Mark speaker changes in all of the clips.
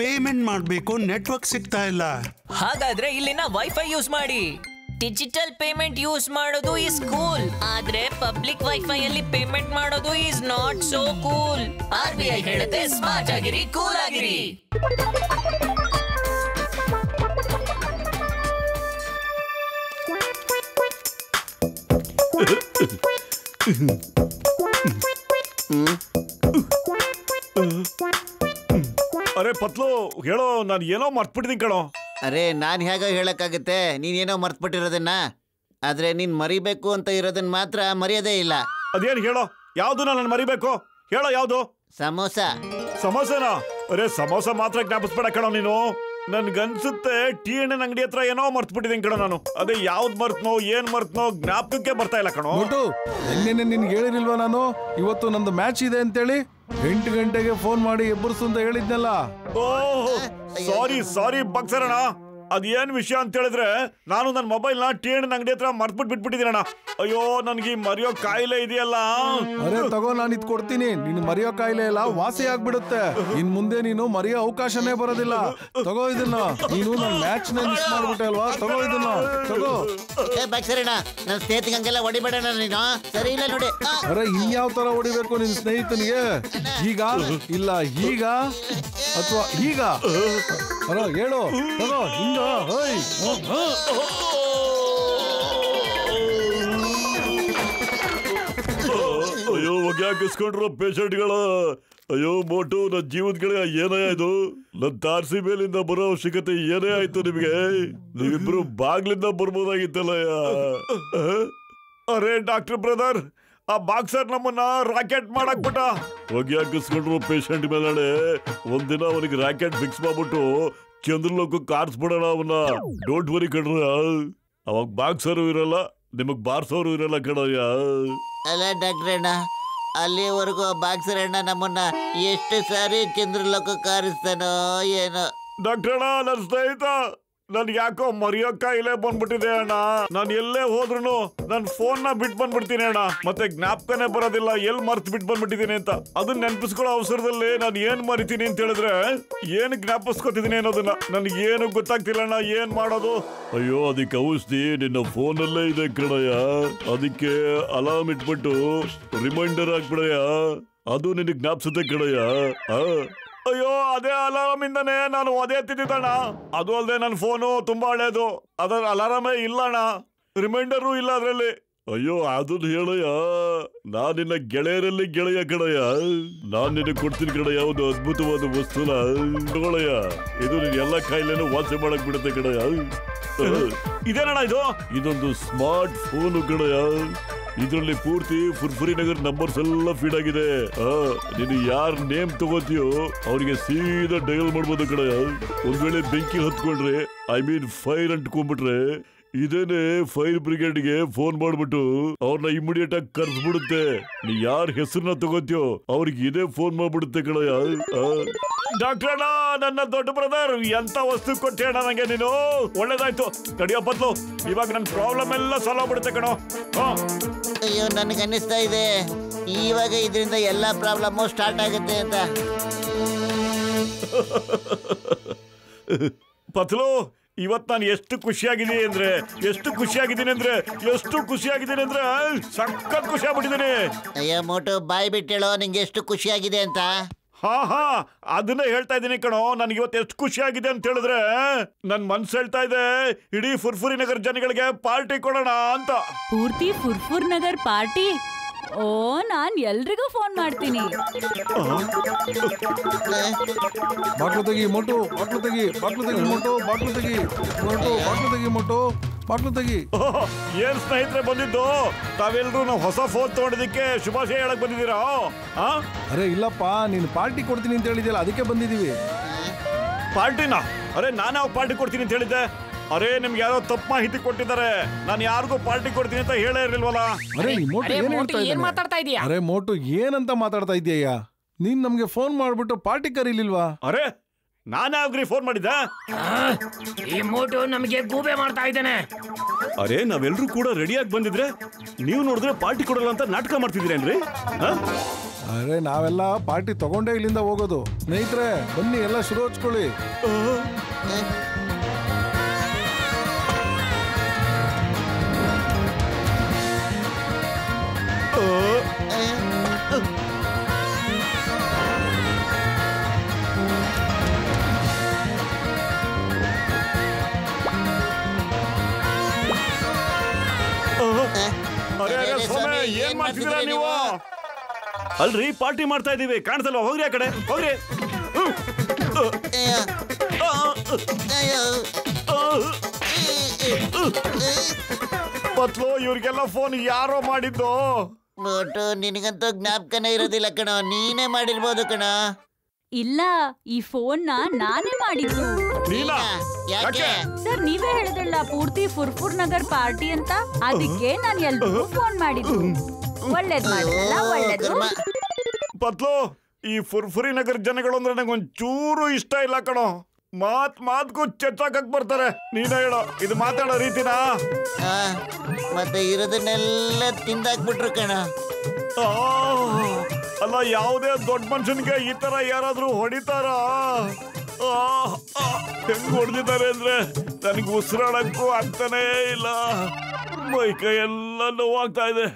Speaker 1: Payment ಮಾಡಬೇಕು, network ಸಿಗ್ತಾ ಇಲ್ಲ.
Speaker 2: ಹಾಗಾದ್ರೆ ಇಲ್ಲಿನ ವೈಫೈ ಯೂಸ್ ಮಾಡಿ. ಡಿಜಿಟಲ್ ಪೇಮೆಂಟ್ ಯೂಸ್ ಮಾಡೋದು ಇಸ್ ಕೂಲ್, ಆದ್ರೆ ಪಬ್ಲಿಕ್ ವೈಫೈ ಅಲ್ಲಿ ಪೇಮೆಂಟ್ ಮಾಡೋದು is not so cool. RBI ಹೇಳುತ್ತೆ ಸ್ಮಾರ್ಟ್ ಆಗಿರಿ, ಕೂಲ್ ಆಗಿರಿ.
Speaker 3: ಅರೆ ಪತ್ಲು ಹೇಳೋ, ನಾನು ಏನೋ ಮರ್ತ್ಬಿಟ್ಟಿದ್ದೀನಿ ಕಣೋ.
Speaker 4: ಅರೆ ನಾನು ಹೇಗ ಹೇಳಕ್ಕಾಗತ್ತೆ, ನೀನೇನೋ ಮರ್ತ್ಬಿಟ್ಟಿರೋದನ್ನ. ಆದ್ರೆ ನೀನ್ ಮರಿಬೇಕು ಅಂತ ಇರೋದನ್ನ ಮಾತ್ರ ಮರೆಯೋದೇ ಇಲ್ಲ.
Speaker 3: ಅದೇನು ಹೇಳೋ, ಯಾವ್ದು ನಾನು ಮರಿಬೇಕು ಹೇಳೋ, ಯಾವ್ದು?
Speaker 4: ಸಮೋಸ.
Speaker 3: ಸಮೋಸನಾ? ಅರೆ ಸಮೋಸ ಮಾತ್ರ ಜ್ಞಾಪಿಸ್ಬೇಡ ಕಣೋ ನೀನು. ನನ್ಗನ್ಸುತ್ತೆ ಟೀ ಹಣ್ಣಿನ ಅಂಗಡಿ ಹತ್ರ ಏನೋ ಮರ್ತ್ಬಿಟ್ಟಿದ್ದೀನಿ ಕಣೋ ನಾನು. ಅದೇ ಯಾವ್ದು ಮರ್ತನೋ ಏನ್ ಮರ್ತನೋ ಜ್ಞಾಪಕಕ್ಕೆ ಬರ್ತಾ ಇಲ್ಲ ಕಣೋ.
Speaker 5: ನಿನ್ನೆ ನಿನ್ಗೆ ಹೇಳಿರ್ಲಿಲ್ವಾ ನಾನು ಇವತ್ತು ನಂದು ಮ್ಯಾಚ್ ಇದೆ ಅಂತೇಳಿ? 8 ಗಂಟೆಗೆ ಫೋನ್ ಮಾಡಿ ಎಬ್ಬರ್ಸು ಅಂತ ಹೇಳಿದ್ನಲ್ಲ.
Speaker 3: ಓಹ್ ಸಾರಿ ಬಕ್ಸರಣ್ಣ. ಅದೇನ್ ವಿಷಯ ಅಂತ ಹೇಳಿದ್ರೆ, ನಾನು ನನ್ನ ಮೊಬೈಲ್ ನ ಟೀ ಹಣ್ಣಿನ ಅಂಗಡಿ ಹತ್ರ ಮರ್ತ್ಬಿಟ್ಟು ಬಿಟ್ಬಿಟ್ಟಿದ್ದೀನಣ್ಣ. ಅಯ್ಯೋ ನನ್ಗೆ ಮರೆಯೋ ಕಾಯಿಲೆ ಇದೆಯಲ್ಲ.
Speaker 5: ಅರೆ ತಗೋ, ನಾನು ಇದ್ ಕೊಡ್ತೀನಿ. ನೀನು ಮರೆಯೋ ಕಾಯಿಲೆ ಎಲ್ಲ ವಾಸಿ ಆಗ್ಬಿಡುತ್ತೆ. ಇನ್ ಮುಂದೆ ನೀನು ಮರೆಯೋ ಅವಕಾಶನೇ ಬರೋದಿಲ್ಲ. ತಗೋ ಇದನ್ನ. ನೀನು ನನ್ನ ಮ್ಯಾಚ್ ನ ಮಿಸ್ ಮಾಡ್ಬಿಟ್ಟೆ ಅಲ್ವಾ? ತಗೋ ಇದನ್ನ, ತಗೋ.
Speaker 4: ಬಕ್ಸರಣ್ಣ, ನನ್ನ ಸ್ನೇಹಿತರಿಗೆ ಹಂಗೆಲ್ಲ ಹೊಡಿಬೇಡಣ್ಣ ನೀನು, ಸರಿ ಇಲ್ಲ ನೋಡಿ.
Speaker 5: ಅರೆ ಇನ್ಯಾವ ತರ ಹೊಡಿಬೇಕು ನಿನ್ ಸ್ನೇಹಿತನಿಗೆ? ಈಗ ಇಲ್ಲ ಈಗ ಅಥವಾ ಈಗ? ಅರೋ ಹೇಳು, ತಗೋ ಹಿಂಗ.
Speaker 3: ಅಯ್ಯೋ ಹೊಗ್ಯಾಕಿಸ್ಕೊಂಡ್ರು ಪೇಷಂಟ್ಗಳ. ಅಯ್ಯೋ ಮೋಟು, ನನ್ನ ಜೀವದ ಏನೇ ಆಯ್ತು? ನನ್ನ ತಾರ್ಸಿ ಮೇಲಿಂದ ಬರೋ ಅವಶ್ಯಕತೆ ಏನೇ ಆಯ್ತು ನಿಮ್ಗೆ? ನೀವಿಬ್ರು ಬಾಗ್ಲಿಂದ ಬರ್ಬೋದಾಗಿತ್ತಲ್ಲ. ಅರೆ ಡಾಕ್ಟರ್ ಬ್ರದರ್, ಆ ಬಾಕ್ಸರ್ ನಮ್ಮನ್ನ ರಾಕೆಟ್ ಮಾಡಕ್ ಬಿಟ್ಟ. ಹೊಗ್ಯಾಕಿಸ್ಕೊಂಡ್ರು ಪೇಷಂಟ್ ಮೇಲೆ. ಒಂದಿನ ಅವನಿಗೆ ರಾಕೆಟ್ ಫಿಕ್ಸ್ ಮಾಡ್ಬಿಟ್ಟು ಚಂದ್ರಲೋಕಕ್ಕೆ ಕಾರ್ಸ್ಬಿಡೋಣ ಅವನ್ನ. ಡೋಂಟ್ ವರಿ ಕಣ್ರ. ಅವಾಗ ಬಾಕ್ಸರು ಇರಲ್ಲ, ನಿಮಗ್ ಬಾರ್ಸೋರು ಇರಲ್ಲ ಕಣಯ್ಯ.
Speaker 4: ಅಲ್ಲ ಡಾಕ್ಟರ್ ಅಣ್ಣ, ಅಲ್ಲಿವರೆಗೂ ಬಾಕ್ಸರ್ ಅಣ್ಣ ನಮ್ಮನ್ನ ಎಷ್ಟು ಸಾರಿ ಚಂದ್ರಲೋಕ ಕಾರಿಸ್ತಾನೋ ಏನೋ.
Speaker 3: ಡಾಕ್ಟರ್ ಅಣ್ಣ, ನನ್ನ ಸ್ನೇಹಿತ, ನನ್ಗೆ ಯಾಕೋ ಮರೆಯೋ ಕಾಯಿಲೆ ಬಂದ್ಬಿಟ್ಟಿದೆ ಅಣ್ಣ. ನಾನು ಎಲ್ಲೇ ಹೋದ್ರು ನನ್ ಫೋನ್ ನ ಬಿಟ್ಟು ಬಂದ್ಬಿಡ್ತೀನಿ ಅಣ್ಣ. ಮತ್ತೆ ಜ್ಞಾಪಕನೇ ಬರೋದಿಲ್ಲ ಎಲ್ಲಿ ಮರ್ತು ಬಿಟ್ಟು ಬಂದ್ಬಿಟ್ಟಿದ್ದೀನಿ ಅಂತ. ಅದನ್ನ ನೆನಪಿಸ್ಕೊಳ್ಳೋ ಅವಸರದಲ್ಲಿ ನಾನು ಏನ್ ಮರಿತೀನಿ ಅಂತ ಹೇಳಿದ್ರೆ ಏನ್ ಜ್ಞಾಪಿಸ್ಕೊತಿದ್ದೀನಿ ಅನ್ನೋದನ್ನ ನನ್ಗೆ ಏನು ಗೊತ್ತಾಗ್ತಿಲ್ಲ ಅಣ್ಣ. ಏನ್ ಮಾಡೋದು? ಅಯ್ಯೋ ಅದಕ್ಕೆ ಔಷಧಿ ನಿನ್ನ ಫೋನ್ ಅಲ್ಲೇ ಇದೆ ಕಣಯ್ಯ. ಅದಕ್ಕೆ ಅಲಾರ್ಮ್ ಇಟ್ಬಿಟ್ಟು ರಿಮೈಂಡರ್ ಹಾಕ್ಬಿಡಯ್ಯ, ಅದು ನಿನಗೆ ಜ್ಞಾಪಿಸುತ್ತೆ ಕಣಯ್ಯ. ಅಯ್ಯೋ ಅದೇ ಅಲಾರಾಮ್ ಇಂದಾನೆ ನಾನು ಅದೇ ತಿಂದಿದ್ದಣ್ಣ. ಅದು ಅಲ್ಲದೆ ನನ್ನ ಫೋನು ತುಂಬಾ ಹಳೇದು, ಅದರ ಅಲಾರಾಮೇ ಇಲ್ಲಣ್ಣ, ರಿಮೈಂಡರು ಇಲ್ಲ ಅದ್ರಲ್ಲಿ. ಅಯ್ಯೋ ಅದನ್ನ ಹೇಳಯ್ಯ, ನಾನ್ ನಿನ್ನ ಗೆಳೆಯರಲ್ಲಿ ಗೆಳೆಯ ಕಣಯ್ಯ. ನಾನ್ ನಿನಗೆ ಕೊಡ್ತೀನಿ ಕಣಯ್ಯ ಒಂದು ಅದ್ಭುತವಾದ ವಸ್ತುನ ತಗೊಳಯ್ಯ. ಇದು ನೀನ್ ಎಲ್ಲಾ ಕಾಯಿಲೆನೂ ವಾಸಿ ಮಾಡಕ್ ಬಿಡುತ್ತೆ ಕಣಯ್ಯ. ಇದೇನಣ್ಣ ಇದು? ಇದೊಂದು ಸ್ಮಾರ್ಟ್ ಫೋನು ಕಣಯ್ಯ. ಇದರಲ್ಲಿ ಪೂರ್ತಿ ಫುರ್ಫುರಿ ನಗರ್ ನಂಬರ್ಸ್ ಎಲ್ಲ ಫೀಡ್ ಆಗಿದೆ. ನೀನು ಯಾರ್ ನೇಮ್ ತಗೋತೀಯೋ ಅವ್ರಿಗೆ ಸೀದಾ ಡಯಲ್ ಮಾಡ್ಬೋದು ಕಣಯ್ಯ. ಒಂದ್ ವೇಳೆ ಬೆಂಕಿ ಹತ್ಕೊಂಡ್ರೆ, ಐ ಮೀನ್ ಫೈರ್ ಅಂಟ್ಕೊಂಡ್ಬಿಟ್ರೆ, ಇದೇನೆ ಫೈರ್ ಬ್ರಿಗೇಡ್ಗೆ ಫೋನ್ ಮಾಡ್ಬಿಟ್ಟು ಅವ್ರನ್ನ ಇಮಿಡಿಯೇಟ್ ಆಗಿ ಕರ್ಸ್ಬಿಡುತ್ತೆ. ನೀ ಯಾರ ಹೆಸರನ್ನ ತಗೋತೀಯೋ ಅವ್ರಿಗೆ ಇದೇ ಫೋನ್ ಮಾಡ್ಬಿಡುತ್ತೆ ಕಣಯ್ಯ. ಡಾಕ್ಟರ್ ಅಣ್ಣ, ನನ್ನ ದೊಡ್ಡ ಬ್ರದರ್, ಎಂತ ವಸ್ತು ಕೊಟ್ಟೆ ಅಣ್ಣ ನಂಗೆ ನೀನು. ಒಳ್ಳೇದಾಯ್ತು, ತಡಿಯೋ ಬದ್ಲು ಇವಾಗ ನನ್ನ ಪ್ರಾಬ್ಲಮ್ ಎಲ್ಲ ಸಾಲ್ವ್ ಆಗ್ಬಿಡುತ್ತೆ ಕಣೋ.
Speaker 4: ಅಯ್ಯೋ ನನಗೆ ಅನ್ನಿಸ್ತಾ ಇದೆ ಇವಾಗ ಇದರಿಂದ ಎಲ್ಲ ಪ್ರಾಬ್ಲಮ್ ಸ್ಟಾರ್ಟ್ ಆಗುತ್ತೆ ಅಂತ.
Speaker 3: ಪತ್ಲು, ಇವತ್ ನಾನು ಎಷ್ಟು ಖುಷಿಯಾಗಿದ್ದೀನಿ ಅಂದ್ರೆ ಸಖತ್ ಖುಷಿ ಆಗ್ಬಿಟ್ಟಿದ್ದೀನಿ.
Speaker 4: ಅಯ್ಯೋ ಮೋಟು, ಬಾಯ್ ಬಿಟ್ಟೇಳೋ ನಿಂಗೆ ಎಷ್ಟು ಖುಷಿಯಾಗಿದೆ ಅಂತ.
Speaker 3: ಹಾ ಅದನ್ನೇ ಹೇಳ್ತಾ ಇದ್ದೀನಿ ಕಣೋ. ನನ್ಗೆ ಇವತ್ತು ಎಷ್ಟು ಖುಷಿ ಆಗಿದೆ ಅಂತ ಹೇಳಿದ್ರೆ ನನ್ ಮನ್ಸು ಹೇಳ್ತಾ ಇದೆ ಇಡೀ ಫುರ್ಫುರಿ ನಗರ್ ಜನಗಳಿಗೆ ಪಾರ್ಟಿ ಕೊಡೋಣ ಅಂತ.
Speaker 6: ಪೂರ್ತಿ ಫುರ್ಫುರ್ ನಗರ್ ಪಾರ್ಟಿ? ಓ, ನಾನ್ ಎಲ್ರಿಗೂ ಫೋನ್ ಮಾಡ್ತೀನಿ.
Speaker 5: ಬಾಕ್ಲು ತೆಗಿ ಮೋಟು, ಬಾಕ್ಲು ತೆಗಿ, ಬಾಕ್ಲು ತೆಗಿ ಮೋಟು, ಬಾಕ್ಲು ತೆಗಿ ಮೋಟು, ಬಾಕ್ಲು ತೆಗಿ ಮೋಟು, ಬಾಕ್ಲು ತೆಗಿ.
Speaker 3: ಏನ್ ಸ್ನೇಹಿತರೆ ಬಂದಿದ್ದು? ತಾವೆಲ್ರು ಹೊಸ ಫೋನ್ ತಗೊಂಡಿದ್ದಕ್ಕೆ ಶುಭಾಶಯ ಹೇಳಕ್ ಬಂದಿದ್ದೀರಾ?
Speaker 5: ಅರೆ ಇಲ್ಲಪ್ಪ, ನೀನು ಪಾರ್ಟಿ ಕೊಡ್ತೀನಿ ಅಂತ ಹೇಳಿದ್ಯಲ್ಲ, ಅದಕ್ಕೆ ಬಂದಿದೀವಿ.
Speaker 3: ಪಾರ್ಟಿನಾ? ಅರೆ ನಾನು ಪಾರ್ಟಿ ಕೊಡ್ತೀನಿ ಅಂತ ಹೇಳಿದ್ದೆ. ಅರೆ ನಿಮ್ಗೆ ಯಾರೋ ತಪ್ಪು ಮಾಹಿತಿ ಕೊಟ್ಟಿದ್ದಾರೆ. ನಾನು ಯಾರಿಗೂ ಪಾರ್ಟಿ ಕೊಡ್ತೀನಿ ಅಂತ ಹೇಳೇ ಇರ್ಲಿಲ್ವಲ್ಲ.
Speaker 5: ಅರೆ ಈ ಮೋಟು ಏನ್ ಮಾತಾಡ್ತಾ ಇದೀಯಾ? ಅರೆ ಮೋಟು ಏನಂತ ಮಾತಾಡ್ತಾ ಇದೀಯಾ? ನೀನ್ ನಮ್ಗೆ ಫೋನ್ ಮಾಡ್ಬಿಟ್ಟು ಪಾರ್ಟಿ ಕರೀಲಿಲ್ವಾ?
Speaker 3: ಅರೆ ನಾನೇ ಆಗ್ರಿ ಫೋನ್ ಮಾಡಿದ್ದೆ.
Speaker 7: ಈ ಮೋಟು ನಮಗೆ ಗೂಬೆ ಮಾಡ್ತಾ ಇದ್ದಾನೆ.
Speaker 3: ಅರೆ ನಾವೆಲ್ಲರೂ ಕೂಡ ರೆಡಿಯಾಗಿ ಬಂದಿದ್ರೆ ನೀವು ನೋಡಿದ್ರೆ ಪಾರ್ಟಿ ಕೊಡಲ್ಲ ಅಂತ ನಾಟಕ ಮಾಡ್ತಿದ್ದೀರೇನ್ರಿ?
Speaker 5: ಅರೆ ನಾವೆಲ್ಲ ಪಾರ್ಟಿ ತಗೊಂಡೇ ಇಲ್ಲಿಂದ ಹೋಗೋದು. ಸ್ನೇಹಿತರೆ ಬನ್ನಿ ಎಲ್ಲ ಶುರು ಹಚ್ಕೊಳ್ಳಿ.
Speaker 3: ಏನ್ ಮಾಡ್ತಿದ್ದೀರಾ ನೀವು? ಅಲ್ರಿ ಪಾರ್ಟಿ ಮಾಡ್ತಾ ಇದೀವಿ, ಕಾಣ್ತಲ್ವಾ? ಹೋಗ್ರಿ ಆ ಕಡೆ ಹೋಗ್ರಿ. ಪತ್ಲು ಇವ್ರಿಗೆಲ್ಲ ಫೋನ್ ಯಾರೋ ಮಾಡಿದ್ದು?
Speaker 4: ಮೋಟು ನಿನಗಂತೂ ಜ್ಞಾಪಕನೇ ಇರೋದಿಲ್ಲ ಕಣ, ನೀನೇ ಮಾಡಿರ್ಬೋದು ಕಣ.
Speaker 6: ಇಲ್ಲ, ಈ ಫೋನ್ ನಾನೇ ಮಾಡಿದ್ದು.
Speaker 3: ನೀನಾ? ಯಾಕೆ?
Speaker 6: ಸರ್ ನೀವೇ ಹೇಳಿದ್ರಲ್ಲ ಪೂರ್ತಿ ಫುರ್ಫುರ್ ನಗರ್ ಪಾರ್ಟಿ ಅಂತ, ಅದಕ್ಕೆ ನಾನು ಎಲ್ರಿಗೂ ಫೋನ್ ಮಾಡಿದ್ದು. ಒಳ್ಳೇದ್ ಮಾಡಲ್ಲ, ಒಳ್ಳೇದು.
Speaker 3: ಪತ್ಲು ಈ ಫುರ್ಫುರಿ ನಗರ ಜನಗಳು ಅಂದ್ರೆ ನಂಗೊಂಚೂರು ಇಷ್ಟ ಇಲ್ಲ ಕಣೋ. ಮಾತ್ಗೂ ಚೆಚ್ಚಾಕಕ್ ಬರ್ತಾರೆ. ನೀನ ಹೇಳೋ, ಇದು ಮಾತಾಡೋ ರೀತಿನಾ?
Speaker 4: ಮತ್ತೆ ಇರೋದನ್ನೆಲ್ಲ ತಿಂದಾಕ್ಬಿಟ್ರು ಕಣ.
Speaker 3: ಅಲ್ಲ, ಯಾವುದೇ ದೊಡ್ಡ ಮನುಷ್ಯನಿಗೆ ಈ ತರ ಯಾರಾದ್ರೂ ಹೊಡಿತಾರ? ಹೆಂಗ್ ಹೊಡೆದಿದ್ದಾರೆ ಅಂದ್ರೆ ನನಗೆ ಉಸಿರಾಡಕ್ಕೂ ಆಗ್ತಾನೇ ಇಲ್ಲ. ಮೈ ಕೈ ಎಲ್ಲ ನೋವಾಗ್ತಾ ಇದೆ.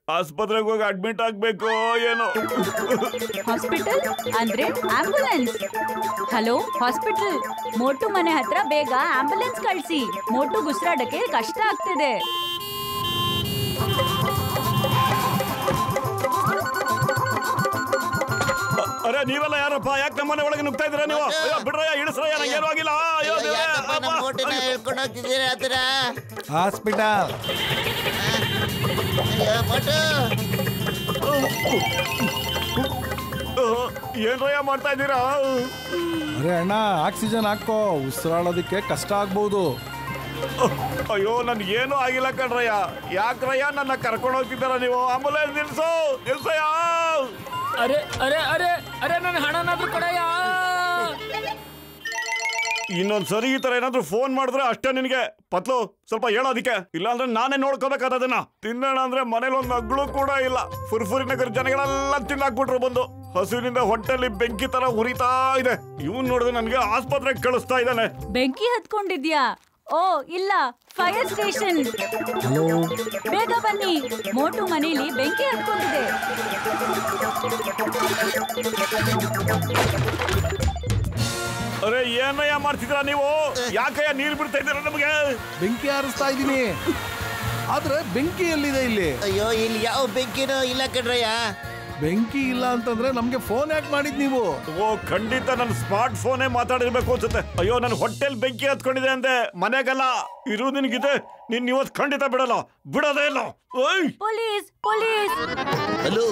Speaker 3: ಆಸ್ಪತ್ರೆಗೆ ಹೋಗಿ ಅಡ್ಮಿಟ್ ಆಗ್ಬೇಕು ಏನೋ.
Speaker 6: ಹಾಸ್ಪಿಟಲ್ ಅಂದ್ರೆ ಆಂಬುಲೆನ್ಸ್. ಹಲೋ ಹಾಸ್ಪಿಟಲ್, ಮೋಟು ಮನೆ ಹತ್ರ ಬೇಗ ಆಂಬುಲೆನ್ಸ್ ಕಳಿಸಿ. ಮೋಟು ಉಸಿರಾಡಕ್ಕೆ ಕಷ್ಟ ಆಗ್ತಿದೆ.
Speaker 3: ಅರೆ ನೀವೆಲ್ಲ ಯಾರಪ್ಪ? ಯಾಕೆ ನಮ್ಮನೆ ಒಳಗೆ ನುಗ್ತಾ ಇದ್ದೀರಾ ನೀವು? ಅಯ್ಯೋ ಬಿಡ್ರಯ್ಯ, ಇಳಿಸ್ರಯ್ಯ, ನಂಗೆ ಏನೂ ಆಗಿಲ್ಲ. ಅಯ್ಯೋ
Speaker 4: ಹೇಳ್ಕೊಂಡು ಹೋಗ್ತಿದ್ದೀರಾ ಆತರ?
Speaker 5: ಹಾಸ್ಪಿಟಲ್
Speaker 3: ಏನ್ರಯ್ಯ ಮಾಡ್ತಾ ಇದ್ದೀರಾ?
Speaker 5: ಅರೆ ಅಣ್ಣ ಆಕ್ಸಿಜನ್ ಹಾಕೋ, ಉಸಿರಾಡೋದಕ್ಕೆ ಕಷ್ಟ ಆಗ್ಬಹುದು.
Speaker 3: ಅಯ್ಯೋ ನನ್ಗೇನು ಆಗಿಲ್ಲ ಕಣ್ರಯ್ಯ. ಯಾಕ್ರಯ್ಯ ನನ್ನ ಕರ್ಕೊಂಡು ಹೋಗ್ತಿದ್ದಾರ ನೀವು? ಆಂಬುಲೆನ್ಸ್ ನಿಲ್ಸಯ್ಯ.
Speaker 7: ಅರೆ ಅರೆ ಅರೆ ಅರೆ ನನ್ನ ಹಣನಾದ್ರೂ ಕೊಡಯ್ಯ.
Speaker 3: ಇನ್ನೊಂದ್ಸರಿ ಈ ತರ ಏನಾದ್ರೂ ಫೋನ್ ಮಾಡಿದ್ರೆ ಅಷ್ಟೇ ನಿನಗೆ. ಪತ್ಲು ಸ್ವಲ್ಪ ಹೇಳೋದಿಕ್ಕೆ, ಇಲ್ಲಾಂದ್ರೆ ನಾನೇ ನೋಡ್ಕೋಬೇಕಾದನ್ನ. ತಿನ್ನೋಣ ಅಂದ್ರೆ ಮನೇಲಿ ಒಂದು ಮಗಳು ಕೂಡ ಇಲ್ಲ. ಫುರ್ಫುರಿ ನಗರ ಜನಗಳೆಲ್ಲ ತಿನ್ನಾಕ್ಬಿಟ್ರು ಬಂದು. ಹಸುವಿನಿಂದ ಹೊಟ್ಟೆಲಿ ಬೆಂಕಿ ತರ ಉರಿತಾ ಇದೆ. ಇವ್ನು ನೋಡಿದ್ರೆ ನನ್ಗೆ ಆಸ್ಪತ್ರೆಗೆ ಕಳಿಸ್ತಾ ಇದ್ದಾನೆ.
Speaker 6: ಬೆಂಕಿ ಹತ್ಕೊಂಡಿದ್ಯಾ? ಓ ಇಲ್ಲ, ಫೈರ್ ಸ್ಟೇಷನ್.
Speaker 5: ಹಲೋ
Speaker 6: ಬೇಗ ಬನ್ನಿ, ಮೋಟು ಮನೆಯಲ್ಲಿ ಬೆಂಕಿ ಹತ್ಕೊಂಡಿದೆ.
Speaker 3: ಅರೆ ಏನಯ್ಯ ಮಾಡ್ತಿದ್ದೀರಾ ನೀವು? ಯಾಕಯ್ಯ ನೀರು ಬಿಡ್ತಾ ಇದ್ದೀರಾ ನಮಗೆ?
Speaker 5: ಬೆಂಕಿ ಹಾರಿಸ್ತಾ ಇದ್ದೀನಿ, ಆದ್ರೆ ಬೆಂಕಿ ಎಲ್ಲಿದೆ ಇಲ್ಲಿ?
Speaker 4: ಅಯ್ಯೋ ಇಲ್ಲಿ ಯಾವ ಬೆಂಕಿನೂ ಇಲ್ಲ ಕಣ್ರಯ್ಯ.
Speaker 5: ಬೆಂಕಿ ಇಲ್ಲ ಅಂತಂದ್ರೆ ನಮ್ಗೆ ಫೋನ್ ಯಾಕೆ ಮಾಡಿದ್ ನೀವು?
Speaker 3: ಓ ಖಂಡಿತ ನನ್ನ ಸ್ಮಾರ್ಟ್ ಫೋನೇ ಮಾತಾಡಿರ್ಬೇಕು ಅನ್ಸುತ್ತೆ. ಅಯ್ಯೋ ನನ್ನ ಹೊಟ್ಟೆಲ್ ಬೆಂಕಿ ಹತ್ಕೊಂಡಿದೆ ಅಂದೆ, ಮನೆಗಲ್ಲ. ಇರು ನಿನ್ಗಿದೆ, ನಿನ್ ಇವತ್ತು ಖಂಡಿತ ಬಿಡೋದೇ ಇಲ್ಲ.
Speaker 6: Police police.
Speaker 8: Hello,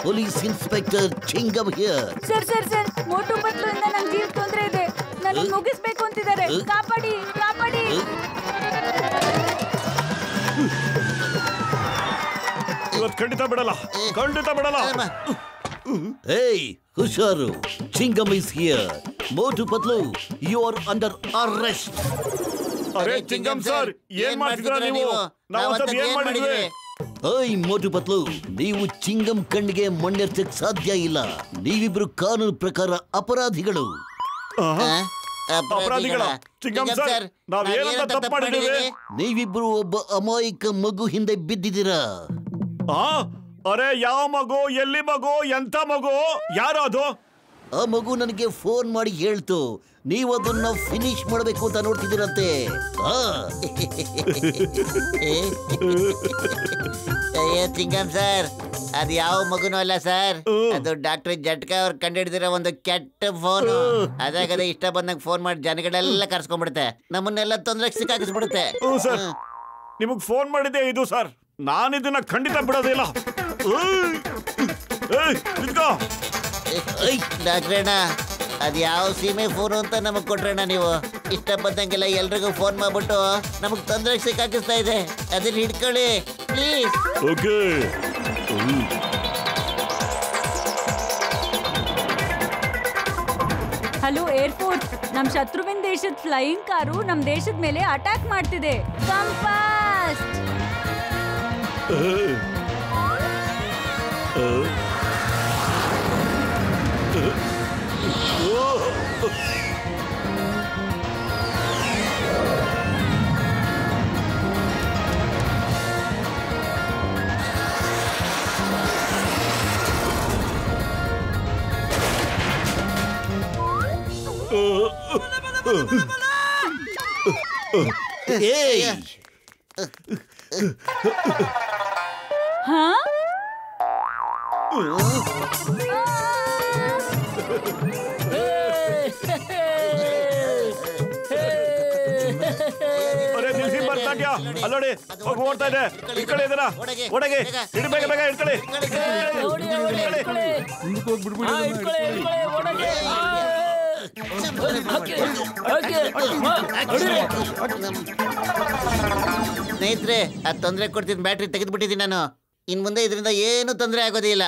Speaker 8: police inspector Chingam here.
Speaker 6: Sir sir sir, Motu Patlu ಇಂದ ನಂಗೆ ಜೀವ ತೊಂದ್ರೆ ಇದೆ. ನನ್ನ ಮುಗಿಸ್ಬೇಕು ಅಂತಿದ್ದಾರೆ. ಕಾಪಾಡಿ ಕಾಪಾಡಿ.
Speaker 3: ಇವತ್ತು ಖಂಡಿತ ಬಿಡಲ್ಲ.
Speaker 8: Hey, ಹುಷಾರು. ಚಿಂಗಮ್ is here. ಮೋಟು ಪತ್ಲು, you are under arrest.
Speaker 3: ಅರೆ ಚಿಂಗಮ್ ಸರ್, ಏನ್ ಮಾಡ್ತಿದ್ದೀರಾ ನೀವು? ನಾವು ಏನ್ ಮಾಡಿದ್ವಿ?
Speaker 8: ಓಯ್ ಮೋಟು ಪತ್ಲು, ನೀವು ಚಿಂಗಮ್ ಕಣ್ಣಿಗೆ ಮಣ್ಣೆರ್ಚಕ್ ಸಾಧ್ಯ ಇಲ್ಲ. ನೀವಿಬ್ರು ಕಾನೂನು ಪ್ರಕಾರ ಅಪರಾಧಿಗಳು.
Speaker 3: ಅಪರಾಧಿಗಳ? ಚಿಂಗಮ್ ಸರ್, ನಾವೇನಂತ ತಪ್ಪು ಮಾಡಿದ್ದೀವಿ?
Speaker 8: ನೀವಿಬ್ರು ಒಬ್ಬ ಅಮಾಯಕ ಮಗು ಹಿಂದೆ ಬಿದ್ದಿದ್ದೀರಾ.
Speaker 3: ಅರೆ ಯಾವ ಮಗು? ಎಲ್ಲಿ ಮಗು? ಎಂತ ಮಗು? ಯಾರು ಅದು?
Speaker 8: ಆ ಮಗು ನನಗೆ ಫೋನ್ ಮಾಡಿ ಹೇಳ್ತು, ನೀವು ಅದನ್ನ ಫಿನಿಶ್ ಮಾಡಬೇಕು ಅಂತ ನೋಡ್ತಿದ್ದೀರಂತೆ.
Speaker 4: ಚಿಂಗಮ್ ಸರ್, ಅದು ಯಾವ ಮಗುನೂ ಅಲ್ಲ ಸರ್. ಅದು ಡಾಕ್ಟರ್ ಜಟ್ಕಾ ಅವ್ರು ಕಂಡುಹಿಡಿದಿರೋ ಒಂದು ಕೆಟ್ಟ ಫೋನ್. ಅದಾಗ ಇಷ್ಟ ಬಂದಂಗೆ ಫೋನ್ ಮಾಡಿ ಜನಗಳೆಲ್ಲ ಕರ್ಸ್ಕೊಂಡ್ಬಿಡುತ್ತೆ, ನಮ್ಮನ್ನೆಲ್ಲ ತೊಂದರೆಗೆ ಸಿಕ್ಕಾಕಿಸ್ಬಿಡುತ್ತೆ.
Speaker 3: ನಿಮಗ್ ಫೋನ್ ಮಾಡಿದ್ದೆ ಇದು ಸರ್. ನಾನಿದನ್ನ ಖಂಡಿತ ಬಿಡೋದಿಲ್ಲ.
Speaker 4: ಡಾಕ್ಟ್ರಣ್ಣ, ಅದು ಯಾವ ಸೀಮೆ ಫೋನು ಅಂತ ನಮಗ್ ಕೊಟ್ರಣ್ಣ ನೀವು. ಇಷ್ಟ ಬಂದಂಗೆಲ್ಲ ಎಲ್ರಿಗೂ ಫೋನ್ ಮಾಡ್ಬಿಟ್ಟು ನಮಗ್ ತೊಂದರೆಗೆ ಸಿಕ್ಕಾಕಿಸ್ತಾ ಇದೆ. ಅದನ್ನ ಹಿಡ್ಕೊಳ್ಳಿ ಪ್ಲೀಸ್.
Speaker 3: ಓಕೆ.
Speaker 6: ಹಲೋ ಏರ್ಫೋರ್ಸ್, ನಮ್ ಶತ್ರುವಿನ ದೇಶದ ಫ್ಲೈಯಿಂಗ್ ಕಾರು ನಮ್ ದೇಶದ ಮೇಲೆ ಅಟ್ಯಾಕ್ ಮಾಡ್ತಿದೆ. Come fast. ಹಾ
Speaker 3: ಅರೆ ನಿಲ್ಸಿ ಬರ್ತಾಡ್ಯಾ ಅಲ್ಲೋಡಿ ಹೋಗಿ ಓಡ್ತಾ ಇದೆ ಇಟ್ಕೊಳ್ಳಿ ಇದನ್ನ ಒಳಗೆ ಇಡಿ ಬೇಗ ಬೇಗ ಇಟ್ಕೊಳ್ಳಿ
Speaker 5: ಮುಂದಕ್ಕೆ ಹೋಗ್ಬಿಡ್ಬಿಡಿ
Speaker 4: ಸ್ನೇಹಿತರೆ, ಅದ್ ತೊಂದರೆ ಕೊಡ್ತಿದ್ ಬ್ಯಾಟ್ರಿ ತೆಗೆದ್ಬಿಟ್ಟಿದ್ದೀನಿ ನಾನು. ಇನ್ ಮುಂದೆ ಇದರಿಂದ ಏನು ತೊಂದರೆ ಆಗೋದೇ ಇಲ್ಲ.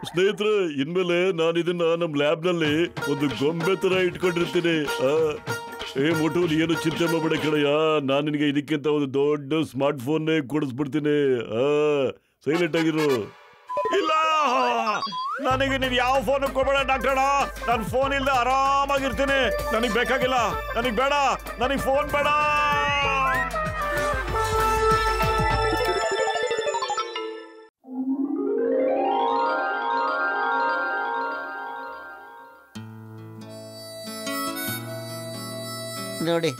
Speaker 3: ಸ್ನೇಹಿತರೆ, ಇನ್ಮೇಲೆ ನಾನು ಇದನ್ನ ನಮ್ ಲ್ಯಾಬ್ ನಲ್ಲಿ ಒಂದು ಗೊಂಬೆ ತರ ಇಟ್ಕೊಂಡಿರ್ತೀನಿ. ಮೋಟು ಏನು ಚಿಂತೆ ಮಾಡಬೇಡ ಕಡೆಯ, ನಾನು ನಿನಗೆ ಇದಕ್ಕಿಂತ ಒಂದು ದೊಡ್ಡ ಸ್ಮಾರ್ಟ್ ಫೋನ್ ಕೊಡಿಸ್ಬಿಡ್ತೀನಿ. ಸೈಲೆಂಟ್ ಆಗಿರು. ಇಲ್ಲ, ನನಗೆ ನೀನ್ ಯಾವ ಫೋನ್ ಕೊಡಬೇಡ ಡಾಕ್ಟರ್. ನಾನು ಫೋನ್ ಇಲ್ಲದೆ ಆರಾಮಾಗಿರ್ತೀನಿ. ನನಗೆ ಬೇಕಾಗಿಲ್ಲ, ನನಗೆ ಬೇಡ, ನನಗೆ ಫೋನ್ ಬೇಡ.
Speaker 4: ನೋಡಿ,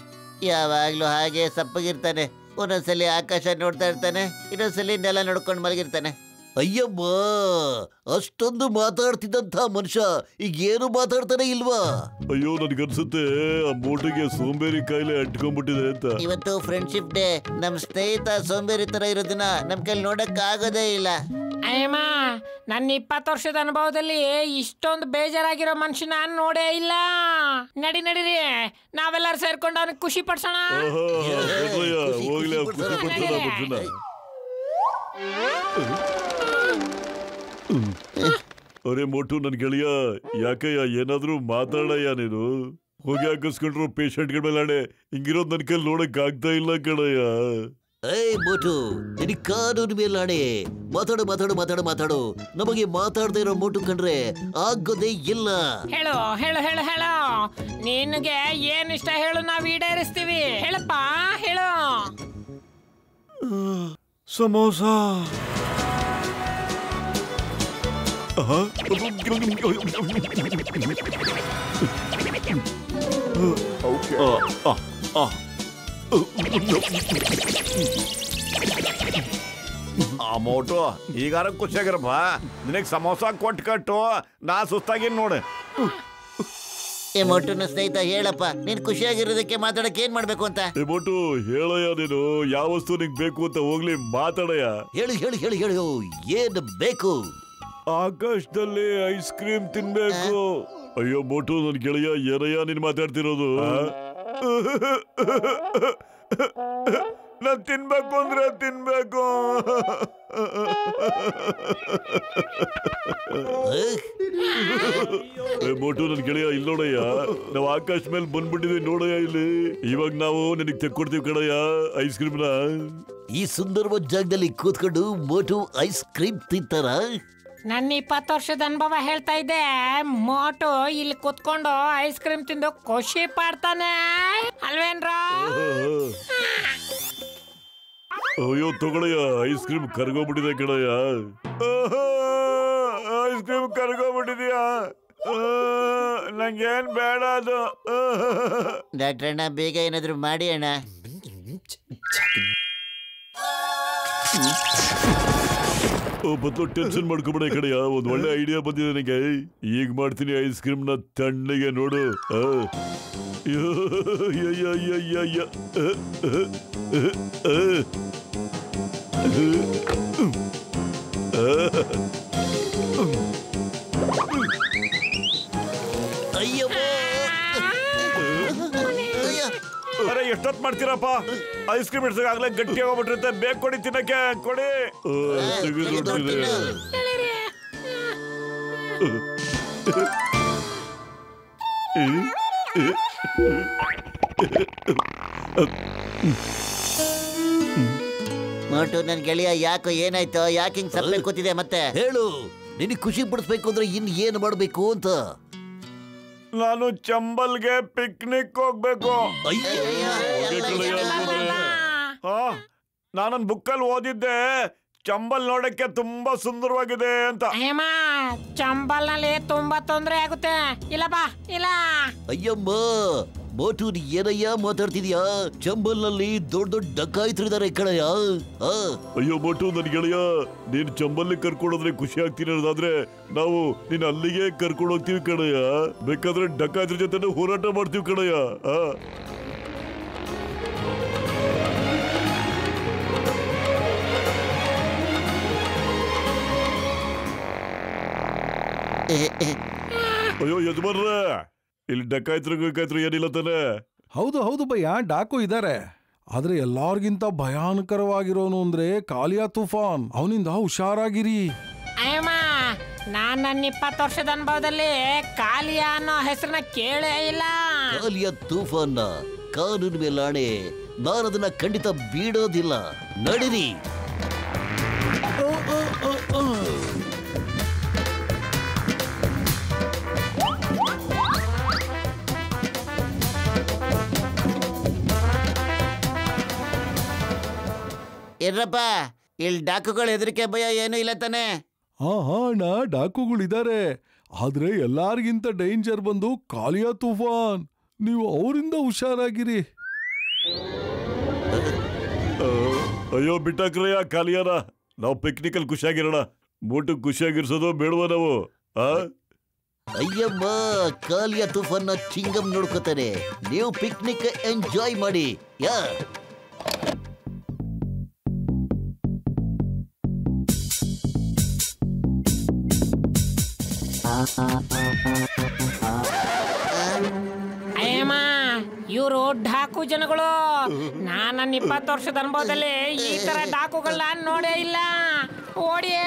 Speaker 4: ಯಾವಾಗ್ಲೂ ಹಾಗೆ ಸಪ್ಪಗಿರ್ತಾನೆ. ಒಂದೊಂದ್ಸಲಿ ಆಕಾಶ ನೋಡ್ತಾ ಇರ್ತಾನೆ, ಇನ್ನೊಂದ್ಸಲಿ ನೆಲ ನೋಡ್ಕೊಂಡು ಮಲಗಿರ್ತಾನೆ.
Speaker 8: ಅಯ್ಯಮ್ಮ, ಅಷ್ಟೊಂದು ಮಾತಾಡ್ತಿದ್ದಂತ ಮನುಷ್ಯ ಈಗ ಏನು ಮಾತಾಡ್ತಾನೆ ಇಲ್ವಾ?
Speaker 3: ಅಯ್ಯೋ, ನನ್ಗನ್ಸುತ್ತೆ ಆ ಮೋಟಿಗೆ ಸೋಂಬೇರಿ ಕಾಯಿಲೆ ಅಂಟ್ಕೊಂಡ್ಬಿಟ್ಟಿದೆ ಅಂತ.
Speaker 4: ಇವತ್ತು ಫ್ರೆಂಡ್ಶಿಪ್ ಡೇ. ನಮ್ ಸ್ನೇಹಿತ ಸೋಂಬೇರಿ ತರ ಇರೋದನ್ನ ನಮ್ ಕೈಲಿ ನೋಡಕ್ ಆಗೋದೇ ಇಲ್ಲ.
Speaker 7: ಅಯ್ಯಮ್ಮ, ನನ್ನ 20 ವರ್ಷದ ಅನುಭವದಲ್ಲಿ ಇಷ್ಟೊಂದು ಬೇಜಾರಾಗಿರೋ ಮನುಷ್ಯ ನಾನು ನೋಡೇ ಇಲ್ಲ. ನಡೀರಿ, ನಾವೆಲ್ಲರೂ ಸೇರ್ಕೊಂಡು ಅವನಿಗೆ ಖುಷಿ ಪಡ್ಸೋಣ.
Speaker 3: ಹೋಗ್ಲಿ, ಖುಷಿ ಪಡ್ಸೋಣ ಮನುಷ್ಯನ. ಅರೆ ಮೋಟು, ನನ್ ಗೆಳೆಯ, ಯಾಕಯ್ಯ ಏನಾದ್ರೂ ಮಾತಾಡಯ್ಯ ನೀನು. ಹೋಗಿ ಹಾಕಿಸ್ಕೊಂಡ್ರು ಪೇಷಂಟ್ಗಳ ಮೇಲೆ ಹಿಂಗಿರೋದು ನನ್ ಕೈಲಿ ನೋಡಕ್ ಆಗ್ತಾ ಇಲ್ಲ ಕಣಯ್ಯ.
Speaker 8: ಏಯ್ ಮೋಟು, ನಿನಗೆ ಕಾನೂನು ಮೇಲಾಣೆ. ಮಾತಾಡು ಮಾತಾಡು ಮಾತಾಡು ಮಾತಾಡು. ನಮಗೆ ಮಾತಾಡದೇ ಇರೋ ಮೋಟು ಕಂಡ್ರೆ ಆಗೋದೇ ಇಲ್ಲ.
Speaker 7: ಹೇಳು ಹೇಳು ಹೇಳು ಹೇಳು, ನಿನಗೆ ಏನ್ ಇಷ್ಟ ಹೇಳು, ನಾವ್ ಈಡೇರಿಸ್ತೀವಿ. ಹೇಳಪ್ಪ, ಹೇಳು.
Speaker 3: ಸಮೋಸ. ಮೋಟು, ಈಗಾರ ಖುಷಿಯಾಗಿರಪ್ಪ. ನಿನಗೆ ಸಮೋಸ ಕೊಟ್ಟು ಕಟ್ಟು, ನಾ ಸುಸ್ತಾಗಿನ್ ನೋಡು.
Speaker 4: ಏ ಮೋಟುನ ಸ್ನೇಹಿತ, ಹೇಳಪ್ಪ, ನೀನ್ ಖುಷಿಯಾಗಿರೋದಕ್ಕೆ ಮಾತಾಡಕ್ ಏನ್ ಮಾಡ್ಬೇಕು ಅಂತ.
Speaker 3: ಮೋಟು, ಹೇಳಯ್ಯ ನೀನು, ಯಾವ ವಸ್ತು ನಿಂಗೆ ಬೇಕು ಅಂತ ಹೋಗ್ಲಿ ಮಾತಾಡಯ್ಯ.
Speaker 8: ಹೇಳು ಹೇಳು ಹೇಳು ಹೇಳು, ಏನು ಬೇಕು?
Speaker 3: ಆಕಾಶದಲ್ಲಿ ಐಸ್ ಕ್ರೀಮ್ ತಿನ್ಬೇಕು. ಅಯ್ಯೋ ಮೋಟು, ನನ್ ಗೆಳೆಯ, ಏನಯ್ಯ ನೀನ್ ಮಾತಾಡ್ತಿರೋದು? ನಾನ್ ತಿನ್ಬೇಕು ಅಂದ್ರೆ ತಿನ್ಬೇಕು. ಮೋಟು, ನನ್ ಗೆಳೆಯ, ಇಲ್ಲಿ ನೋಡಯ್ಯ, ನಾವು ಆಕಾಶ ಮೇಲೆ ಬಂದ್ಬಿಟ್ಟಿದೀವಿ ನೋಡಯ್ಯ ಇಲ್ಲಿ. ಇವಾಗ ನಾವು ನಿನಗೆ ತೆಕ್ಕೊಡ್ತೀವಿ ಕಣಯ್ಯ ಐಸ್ ಕ್ರೀಮ್ನ.
Speaker 8: ಈ ಸುಂದರವಾದ ಜಾಗದಲ್ಲಿ ಕೂತ್ಕೊಂಡು ಮೋಟು ಐಸ್ ಕ್ರೀಮ್ ತಿಂತಾರ?
Speaker 7: ನನ್ನ 20 ವರ್ಷದ ಅನುಭವ ಹೇಳ್ತಾ ಇದ್ದೆ. ಮೋಟು ಇಲ್ಲಿ ಕುತ್ಕೊಂಡು ಐಸ್ ಕ್ರೀಮ್ ತಿಂದು ಖುಷಿ ಪಡ್ತಾನೆ ಅಲ್ವೇನ್ರ?
Speaker 3: ಅಯ್ಯೋ ತಗೊಳಯ್ಯ, ಐಸ್ ಕ್ರೀಮ್ ಕರ್ಗೋಗ್ಬಿಟ್ಟಿದೆ ಕಣಯ್ಯ. Ice cream ಕರ್ಗೋಗ್ಬಿಟ್ಟಿದ್ಯಾ? ನಂಗೇನ್ ಬೇಡ ಅದು.
Speaker 4: ಡಾಕ್ಟರ್ ಅಣ್ಣ, ಬೇಗ ಏನಾದ್ರು ಮಾಡಿ ಅಣ್ಣ.
Speaker 3: ಬದಲು ಟೆನ್ಷನ್ ಮಾಡ್ಕೊಬೇಡ ಕಡೆಯ, ಒಂದ್ ಒಳ್ಳೆ ಐಡಿಯಾ ಬಂದಿದೆ ನನಗೆ. ಈಗ ಮಾಡ್ತೀನಿ ಐಸ್ ಕ್ರೀಮ್ ನ ತಣ್ಣಗೆ ನೋಡು. ಅರೆ ಎಷ್ಟೊತ್ ಮಾಡ್ತೀರಪ್ಪ? ಐಸ್ ಕ್ರೀಮ್ ಇಡ್ಸಕ್ಕಾಗ್ಲೇ ಗಟ್ಟಿ ಆಗೋಗ್ಬಿಟ್ಟಿರುತ್ತೆ. ಬೇಗ ಕೊಡಿ, ತಿನ್ನಕ್ಕೆ ಕೊಡಿ.
Speaker 4: ಮೋಟು ನನ್ ಗೆಳೆಯ ಯಾಕೋ ಏನಾಯ್ತು? ಯಾಕೆ ಹಿಂಗ್ ಸಪ್ಪೆ ಕೂತಿದೆ ಮತ್ತೆ?
Speaker 8: ಹೇಳು, ನಿನಗೆ ಖುಷಿ ಪಡಿಸ್ಬೇಕು ಅಂದ್ರೆ ಇನ್ ಏನ್ ಮಾಡ್ಬೇಕು ಅಂತ.
Speaker 3: ನಾನು ಚಂಬಲ್ಗೆ ಪಿಕ್ನಿಕ್ ಹೋಗ್ಬೇಕು. ನಾನೊಂದ್ ಬುಕ್ಕಲ್ಲಿ ಓದಿದ್ದೆ, ಚಂಬಲ್ ನೋಡಕ್ಕೆ ತುಂಬಾ ಸುಂದರವಾಗಿದೆ ಅಂತ.
Speaker 7: ಚಂಬಲ್ ನಲ್ಲಿ ತುಂಬಾ ತೊಂದ್ರೆ ಆಗುತ್ತೆ. ಇಲ್ಲ ಬಾ, ಇಲ್ಲ.
Speaker 8: ಅಯ್ಯಮ್ಮ, ಮೋಟು ಏನಯ್ಯ ಮಾತಾಡ್ತಿದ್ಯಾ? ಚಂಬಲ್ ನಲ್ಲಿ ದೊಡ್ಡ ದೊಡ್ಡ ಡಕಾಯಿತರಿದ್ದಾರೆ ಕಣಯ್ಯ.
Speaker 3: ಅಯ್ಯೋ ಮೋಟು, ನನ್ ಗೆಳೆಯ, ನೀನ್ ಚಂಬಲ್ಲಿ ಕರ್ಕೊಂಡೋದ್ರೆ ಖುಷಿ ಆಗ್ತೀನಿ ಅನ್ನೋದಾದ್ರೆ ನಾವು ನೀನ್ ಅಲ್ಲಿಗೆ ಕರ್ಕೊಂಡು ಹೋಗ್ತೀವಿ ಕಣಯ್ಯ. ಬೇಕಾದ್ರೆ ಡಕಾಯಿತರ ಜೊತೆ ಹೋರಾಟ ಮಾಡ್ತೀವಿ ಕಣಯ್ಯ. ಅಯ್ಯೋ ಯಜಮಾನ್ರೆ, ಇಲ್ಲಿ ಡಕಾಯಿತರು ಏನಿಲ್ಲ ತಾನೆ?
Speaker 5: ಹೌದು ಹೌದು ಭಯ್ಯ, ಡಾಕು ಇದಾರೆ. ಆದ್ರೆ ಎಲ್ಲಾರ್ಗಿಂತ ಭಯಾನಕರವಾಗಿರೋನು ಅಂದ್ರೆ ಕಾಲಿಯಾ ತುಫಾನ್. ಅವನಿಂದ ಹುಷಾರಾಗಿರಿ.
Speaker 7: ನಾನ್ ನನ್ನ 20 ವರ್ಷದ ಅನುಭವದಲ್ಲಿ ಕಾಲಿಯಾ ಅನ್ನೋ ಹೆಸರನ್ನ ಕೇಳೇ ಇಲ್ಲ.
Speaker 8: ಕಾಲಿಯಾ ತುಫಾನ್ ಕಾನೂನು ಮೇಲಾಣೆ, ನಾನು ಅದನ್ನ ಖಂಡಿತ ಬೀಡೋದಿಲ್ಲ. ನಡೀರಿ.
Speaker 4: ಇರ್ರಪ್ಪ, ಇಲ್ಲಿ ಡಾಕುಗಳು ಹೆದರಿಕೆ ಭಯ ಏನು ಇಲ್ಲ ತಾನೆ?
Speaker 5: ಹಾ ಅಣ್ಣ, ಡಾಕುಗಳಿದ್ದಾರೆ. ಆದ್ರೆ ಎಲ್ಲಾರ್ಗಿಂತ ಡೇಂಜರ್ ಬಂದು ಕಾಲಿಯಾ ತುಫಾನ್. ನೀವು ಅವರಿಂದ ಹುಷಾರಾಗಿರಿ.
Speaker 3: ಅಯ್ಯೋ ಬಿಟ್ಟಾಕ್ರಯ್ಯ ಕಾಲಿಯಾನ, ನಾವು ಪಿಕ್ನಿಕ್ ಅಲ್ಲಿ ಖುಷಿಯಾಗಿರೋಣ. ಮೋಟು ಖುಷಿಯಾಗಿರ್ಸೋದು ಬೇಡವ ನಾವು?
Speaker 8: ಅಯ್ಯಮ್ಮ, ಕಾಲಿಯಾ ತುಫಾನ್ನ ಚಿಂಗಮ್ ನೋಡ್ಕೋತಾರೆ. ನೀವು ಪಿಕ್ನಿಕ್ ಎಂಜಾಯ್ ಮಾಡಿ.
Speaker 7: ಅಯ್ಯಮ್ಮ, ಇವರು ಡಾಕು ಜನಗಳು. ನಾನು ನನ್ನ 20 ವರ್ಷದ ಅನುಭವದಲ್ಲಿ ಈ ತರ ಡಾಕುಗಳನ್ನ ನೋಡೇ ಇಲ್ಲ. ಓಡಿಯೇ.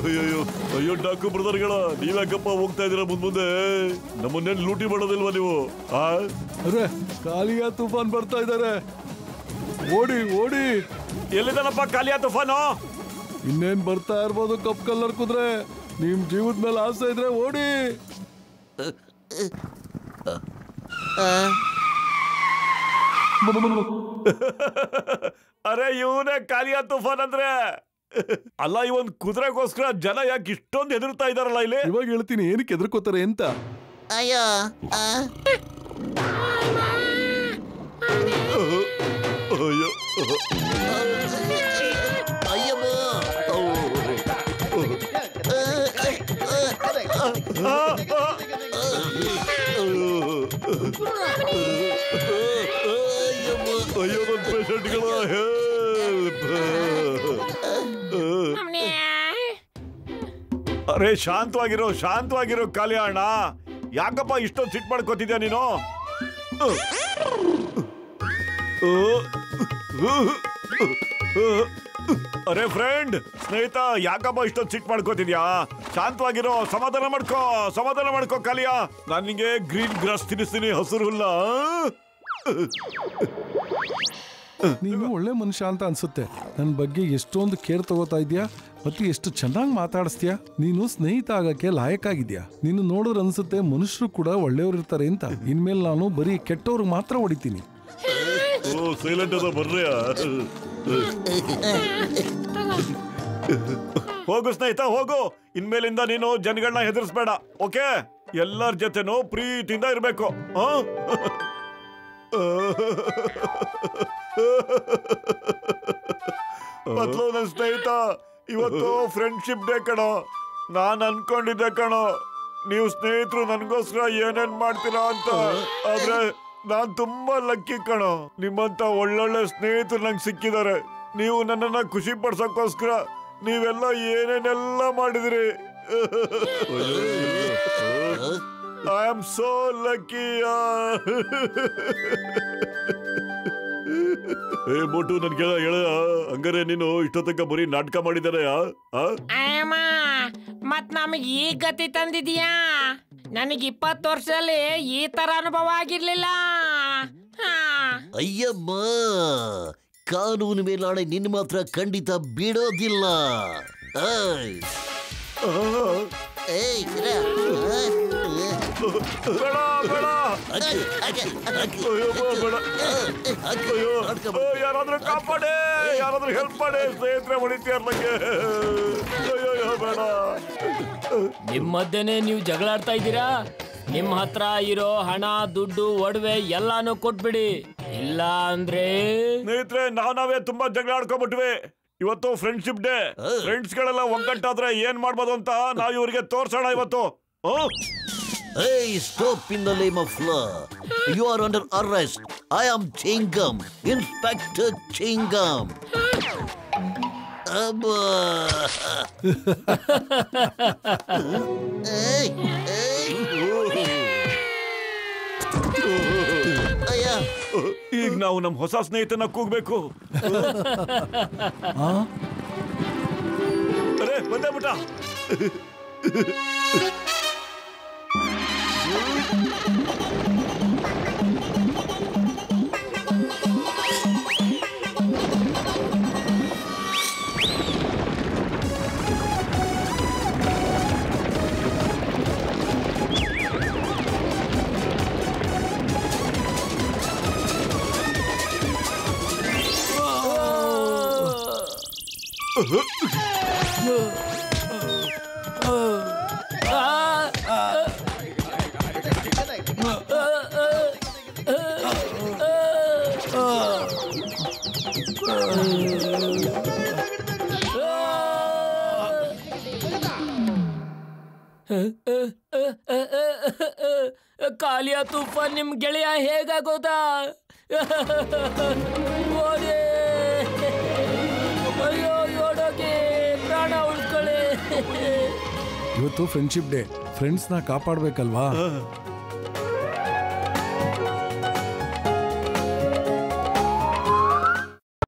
Speaker 3: ಅಯ್ಯೋ ಅಯ್ಯೋ ಡಾಕು ಬ್ರದರ್ಗಳ, ನೀವ್ಯಾಕಪ್ಪ ಹೋಗ್ತಾ ಇದೀರ ಮುಂದೆ? ನಮ್ಮನ್ನೇನು ಲೂಟಿ ಮಾಡೋದಿಲ್ವಾ ನೀವು?
Speaker 5: ಅರೆ, ಕಾಲಿಯಾ ತುಫಾನ್ ಬರ್ತಾ ಇದ್ದಾರೆ. ಓಡಿ ಓಡಿ.
Speaker 3: ಎಲ್ಲಿದ್ದಾನಪ್ಪ ಕಾಲಿಯಾ ತುಫಾನು?
Speaker 5: ಇನ್ನೇನ್ ಬರ್ತಾ ಇರ್ಬೋದು ಕಪ್ ಕಲ್ಲರ್ ಕುದ್ರೆ. ನಿಮ್ ಜೀವದ ಮೇಲೆ ಆಸೆ ಇದ್ರೆ ಓಡಿ.
Speaker 3: ಅರೆ, ಇವನೇ ಕಾಲಿಯಾ ತುಫಾನ್ ಅಂದ್ರೆ? ಅಲ್ಲ, ಇವನ್ ಕುದುರೆಗೋಸ್ಕರ ಜನ ಯಾಕೆ ಇಷ್ಟೊಂದು ಹೆದರ್ತಾ ಇದಾರಲ್ಲ ಇಲ್ಲಿ?
Speaker 5: ಇವಾಗ ಹೇಳ್ತೀನಿ ಏನಕ್ಕೆ ಹೆದರ್ಕೋತಾರೆ ಅಂತ.
Speaker 4: ಅಯ್ಯೋ,
Speaker 3: ಅಯ್ಯೋ
Speaker 8: ಅಯ್ಯಮ್ಮ,
Speaker 3: ಅಯ್ಯೋ ನನ್ನ ಪೇಷಂಟ್ಗಳ ಹೆಲ್ಪ್. ಅರೆ ಶಾಂತವಾಗಿರೋ ಕಾಲಿಯಾಣ. ಯಾಕಪ್ಪ ಇಷ್ಟೊಂದು ಸಿಟ್ ಮಾಡ್ಕೋತಿದ್ಯಾ ನೀನು? ಅರೆ ಫ್ರೆಂಡ್, ಸ್ನೇಹಿತ, ಯಾಕಪ್ಪ ಇಷ್ಟೊಂದು ಸಿಟ್ ಮಾಡ್ಕೋತಿದ್ಯಾ? ಶಾಂತವಾಗಿರೋ, ಸಮಾಧಾನ ಮಾಡ್ಕೋ ಕಾಲಿಯಾ. ನಾನು ನಿಂಗೆ ಗ್ರೀನ್ ಗ್ರಾಸ್ ತಿನ್ನಿಸ್ತೀನಿ, ಹಸಿರು ಹುಲ್ಲ.
Speaker 5: ನೀನು ಒಳ್ಳೆ ಮನುಷ್ಯ ಅಂತ ಅನ್ಸುತ್ತೆ. ನನ್ನ ಬಗ್ಗೆ ಎಷ್ಟೊಂದು ಕೇರ್ ತಗೋತಾ ಇದ್ಯಾ, ಮತ್ತೆ ಎಷ್ಟು ಚೆನ್ನಾಗಿ ಮಾತಾಡಿಸ್ತೀಯಾ. ನೀನು ಸ್ನೇಹಿತ ಆಗಕ್ಕೆ ಲಾಯಕ್ಕಾಗಿದ್ಯಾ. ನೀನು ನೋಡಿದ್ರೆ ಅನ್ಸುತ್ತೆ ಮನುಷ್ಯರು ಕೂಡ ಒಳ್ಳೆಯವ್ರು ಇರ್ತಾರೆ ಅಂತ. ಇನ್ಮೇಲೆ ನಾನು ಬರೀ ಕೆಟ್ಟವ್ರಿಗೆ ಮಾತ್ರ ಹೊಡಿತೀನಿ.
Speaker 3: ಸೈಲೆಂಟ್ ಅದ ಬರ್ರಿ. ಹೋಗು ಸ್ನೇಹಿತ, ಹೋಗು. ಇನ್ಮೇಲಿಂದ ನೀನು ಜನಗಳನ್ನ ಹೆದರ್ಸ್ಬೇಡ, ಓಕೆ? ಎಲ್ಲರ ಜೊತೆನೂ ಪ್ರೀತಿಯಿಂದ ಇರ್ಬೇಕು. ಮೊದಲು ನನ್ನ ಸ್ನೇಹಿತ, ಇವತ್ತು ಫ್ರೆಂಡ್ಶಿಪ್ ಡೇ ಕಣೋ. ನಾನು ಅನ್ಕೊಂಡಿದ್ದೆ ಕಣೋ, ನೀವು ಸ್ನೇಹಿತರು ನನಗೋಸ್ಕರ ಏನೇನ್ ಮಾಡ್ತೀರಾ ಅಂತ. ಆದ್ರೆ ನಾನ್ ತುಂಬಾ ಲಕ್ಕಿ ಕಣೋ. ನಿಮ್ಮಂತ ಒಳ್ಳೊಳ್ಳೆ ಸ್ನೇಹಿತರು ನಂಗೆ ಸಿಕ್ಕಿದ್ದಾರೆ. ನೀವು ನನ್ನನ್ನ ಖುಷಿ ಪಡ್ಸಕ್ಕೋಸ್ಕರ ನೀವೆಲ್ಲ ಏನೇನೆಲ್ಲ ಮಾಡಿದ್ರಿ. I am so lucky. ಏ ಮೋಟು, ನನ್ಗೆ ಹೇಳ, ಹಂಗಾರೆ ನೀನು ಇಷ್ಟೊತ್ತಕ್ಕ ಬರೀ ನಾಟಕ ಮಾಡಿದಾರೆ?
Speaker 7: ಮತ್ ನಮಗ್ ಈ ಗತಿ ತಂದಿದೀಯಾ? ನನಗೆ 20 ವರ್ಷದಲ್ಲಿ ಈ ತರ ಅನುಭವ ಆಗಿರ್ಲಿಲ್ಲ.
Speaker 8: ಅಯ್ಯಮ್ಮ, ಕಾನೂನು ಮೇಲಾಣೆ ನಿನ್ನ ಮಾತ್ರ ಖಂಡಿತ ಬಿಡೋದಿಲ್ಲ.
Speaker 4: ಏಯ್
Speaker 3: ಬೇಡ ಬೇಡ, ಯಾರಾದ್ರೂ ಕಾಪಾಡಿ, ಯಾರಾದ್ರೂ ಹೆಲ್ಪ್ ಮಾಡಿ, ಸ್ನೇಹಿತರೆ ಹೊಡಿತೀಯಾರ ನಂಗೆ. ಅಯ್ಯೋ ಬೇಡ.
Speaker 9: ನಿಮ್ ಮಧ್ಯೆನೆ ನೀವು ಜಗಳಾಡ್ತಾ ಇದ್ದೀರಾ? ನಿಮ್ ಹತ್ರ ಇರೋ ಹಣ, ದುಡ್ಡು, ಒಡವೆ ಎಲ್ಲಾನು ಕೊಟ್ಬಿಡಿ, ಇಲ್ಲ ಅಂದ್ರೆ.
Speaker 3: ಸ್ನೇಹಿತರೆ, ನಾವೇ ತುಂಬಾ ಜಗಳ ಆಡ್ಕೊಂಡ್ಬಿಟ್ವಿ. ಇವತ್ತು ಫ್ರೆಂಡ್ಶಿಪ್ ಡೇ. ಫ್ರೆಂಡ್ಸ್ ಗಳೆಲ್ಲ ಒಗ್ಗಟ್ಟಾದ್ರೆ ಏನ್ ಮಾಡ್ಬೋದು ಅಂತ ನಾವು ಇವ್ರಿಗೆ ತೋರ್ಸೋಣ ಇವತ್ತು.
Speaker 8: Hey, stop in the name of law. You are under arrest. I am Chingam, Inspector Chingam.
Speaker 3: ಈಗ ನಾವು ನಮ್ಮ ಹೊಸ ಸ್ನೇಹಿತನ ಕೂಗ್ಬೇಕು. ಅರೆ ಬಂದೇ ಬಿಟ್ಟ.
Speaker 9: ಕಾಲಿಯಾ ತುಫಾನ್ ನಿಮ್ ಗೆಳೆಯ ಹೇಗಾಗೋದಾ? ಅಯ್ಯೋ ಓಡೋಗಿ, ಪ್ರಾಣ ಉಳ್ಕೊಳ್ಳಿ.
Speaker 5: ಇವತ್ತು ಫ್ರೆಂಡ್ಶಿಪ್ ಡೇ, ಫ್ರೆಂಡ್ಸ್ನ ಕಾಪಾಡ್ಬೇಕಲ್ವಾ?